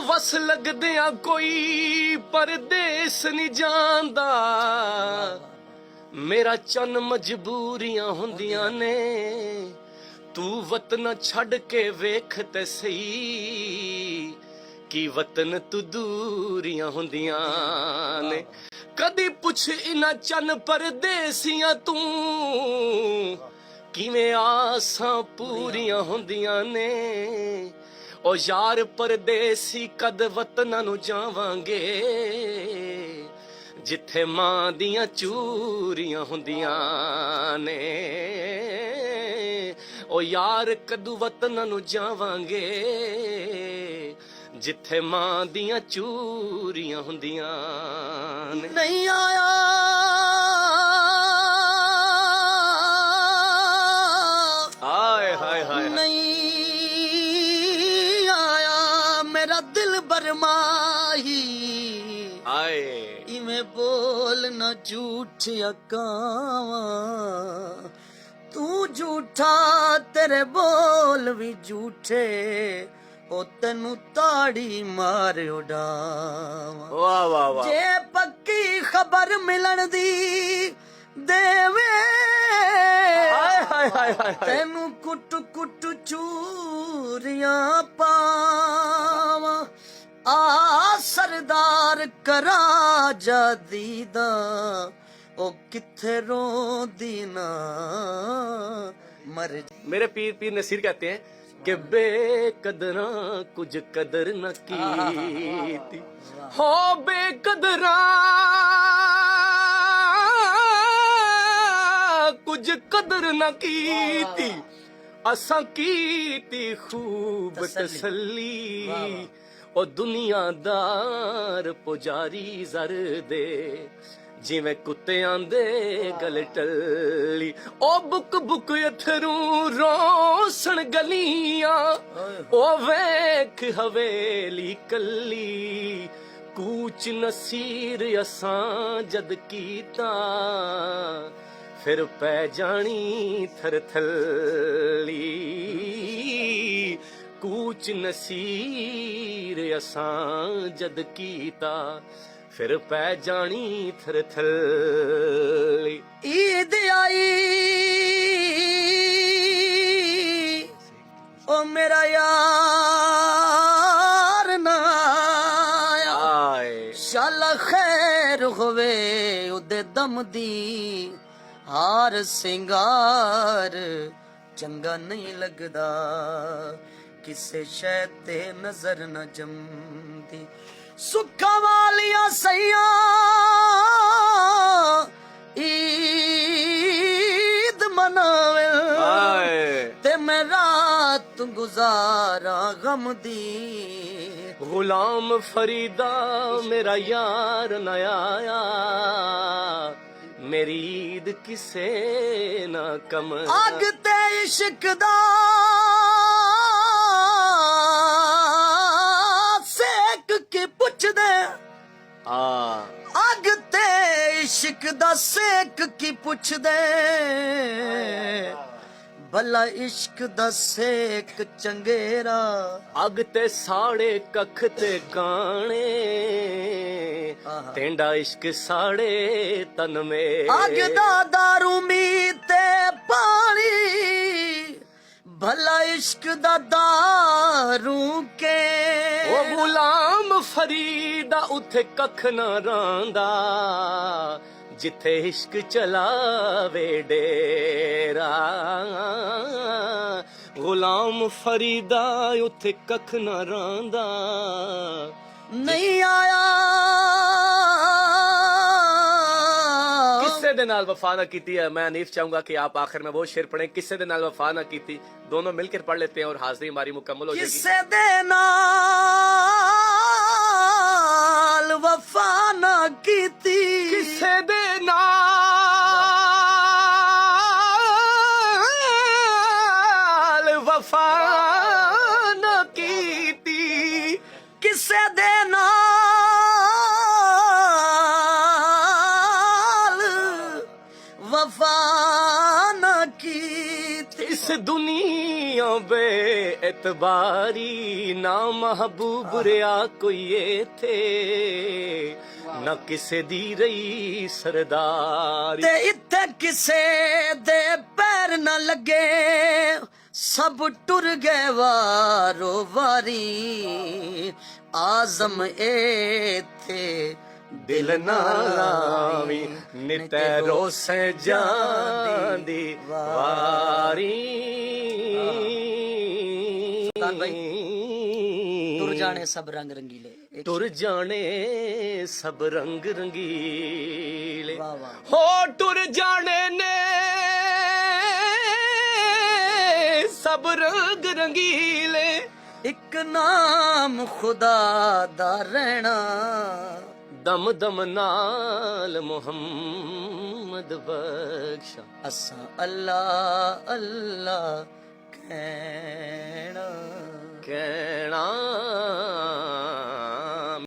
ਵਸ ਲੱਗਦਿਆਂ ਕੋਈ ਪਰਦੇਸ ਨਹੀਂ ਜਾਂਦਾ। ਮੇਰਾ ਚੰਨ ਮਜਬੂਰੀਆਂ ਹੁੰਦੀਆਂ ਨੇ, ਤੂੰ ਵਤਨ ਛੱਡ ਕੇ ਵੇਖ ਤੇ ਸਹੀ, ਕੀ ਵਤਨ ਤੂੰ ਦੂਰੀਆਂ ਹੁੰਦੀਆਂ ਨੇ। ਕਦੀ ਪੁੱਛ ਇਨਾ ਚੰਨ ਪਰਦੇਸੀਆਂ ਤੂੰ, ਕਿਵੇਂ ਆਸਾਂ ਪੂਰੀਆਂ ਹੁੰਦੀਆਂ ਨੇ। ਓ ਯਾਰ ਪਰਦੇਸੀ ਕਦ ਵਤਨਾਂ ਨੂੰ ਜਾਵਾਂਗੇ, ਜਿੱਥੇ ਮਾਂ ਦੀਆਂ ਚੂਰੀਆਂ ਹੁੰਦੀਆਂ ਨੇ। ਓ ਯਾਰ ਕਦੋਂ ਵਤਨਾਂ ਨੂੰ ਜਾਵਾਂਗੇ, ਜਿੱਥੇ ਮਾਂ ਦੀਆਂ ਚੂਰੀਆਂ ਹੁੰਦੀਆਂ ਨੇ। ਨਹੀਂ ਆਇਆ ਹਾਏ ਹਾਏ ਹਾਏ, ਨਹੀਂ ਆਇਆ ਮੇਰਾ ਦਿਲ ਬਰਮਾਹੀ। ਹਾਏ ਇਵੇਂ ਬੋਲ ਨਾ ਝੂਠ ਅਕਾਵਾਂ, ਤੂੰ ਝੂਠਾ ਤੇਰੇ ਬੋਲ ਵੀ ਝੂਠੇ, ਉਹ ਤੈਨੂੰ ਤਾੜੀ ਮਾਰ ਉਡਾਵਾਂ। ਵਾਹ ਵਾਹ ਵਾਹ। ਜੇ ਪੱਕੀ ਖਬਰ ਮਿਲਣ ਦੀ ਦੇਵੇ, ਹਾਏ ਹਾਏ ਹਾਏ ਹਾਏ, ਤੈਨੂੰ ਕੁੱਟ ਕੁੱਟ ਚੂਰੀਆਂ ਪਾਵਾਂ। ਆ ਸਰਦਾਰ ਕਰਾ ਜਾਦੀਦਾ, ਉਹ ਕਿੱਥੇ ਰੋਂਦੀ ਨਾ ਮਰ। मेरे पीर पीर नसीर कहते हैं कि बेकदरा कुछ कदर न की हो, बेकदरा कुछ कदर न की, असा की खूब तसल्ली। ओ दुनियादार पुजारी जर दे, जिवें कुत्तियां दे गल टल्ली। ओ बुक बुक अथरू रोसन गलियां, ओ वेख हवेली कल्ली। कूच नसीर असां जद कीता, फिर पै जानी थर थल्ली। कूच नसीर असां जद कीता, फिर पै जानी थर थल्ली। ईद आई ओ मेरा यार ना आया, शाला खैर होवे उदे दम दी। हार सिंगार चंगा नहीं लगदा, किसे शै ते नजर न जमदी। सुखा वालियां सैयां ईद मनावे, ते मैं रात गुजारा गम दी। गुलाम फरीदा मेरा यार न आया, मेरी ईद किसे ना कम। अग ते इश्क दा सेक के पुछदे, अग ते इश्क दा सेक की पुछदे। भला इश्क दा सेक चंगेरा, अग ते साड़े कख ते गाने, तेंडा इश्क साड़े तन में। अग दा दारू मी ते पानी, भला इश्क दा दारू के। ओ गुलाम फरीदा उथे कख न रांदा, जिथे इश्क चलावे डेरा। गुलाम फरीदा उथे कख न रांदा, नहीं आया किस्से दे नाल वफा ना कीती है। मैं अनीफ चाहूंगा कि आप आखिर में वो शेर पढ़ें, किस्से दे नाल वफा ना कीती। दोनों मिलकर पढ़ लेते हैं और हाजिरी हमारी मुकम्मल हो जाएगी। किस्से दे नाल वफा ना कीती, किस्से दे नाल वफा ना कीती, किस्से दे नाल वफा ना कीती। इस दुनिया ਦੁਨੀਆ ਬੇ ਇਤਬਾਰੀ ਨਾ ਮਹਬੂਬ ਰਿਆ ਕੋਈ ਏਥੇ ਨਾ ਕਿਸੇ ਦੀ ਰਹੀ ਸਰਦਾਰੀ ਤੇ ਇੱਥੇ ਕਿਸੇ ਦੇ ਪੈਰ ਨਾ ਲੱਗੇ ਸਭ ਟੁਰ ਗਏ ਵਾਰੋ ਵਾਰੀ ਆਜ਼ਮ ਏਥੇ ਦਿਲ ਨਾ ਲਾਵੀਂ ਨਿਤੈ ਰੋਸੇ ਜਾਂਦੀ ਵਾਰੀ ਤੁਰ ਜਾਣੇ ਸਭ ਰੰਗ ਰੰਗੀਲੇ ਤੁਰ ਜਾਣੇ ਸਭ ਰੰਗ ਰੰਗੀਲੇ ਵਾਹ ਵਾਹ ਹੋ ਟੁਰ ਜਾਣੇ ਨੇ ਸਭ ਰੰਗ ਰੰਗੀਲੇ ਇੱਕ ਨਾਮ ਖੁਦਾ ਦਾ ਰਹਿਣਾ ਦਮ ਦਮ ਨਾਲ ਮੁਹੰਮਦ ਬਖਸ਼ਾ ਅਸਾਂ ਅੱਲਾ ਅੱਲਾ ਕਹਿਣਾ ਕਹਿਣਾ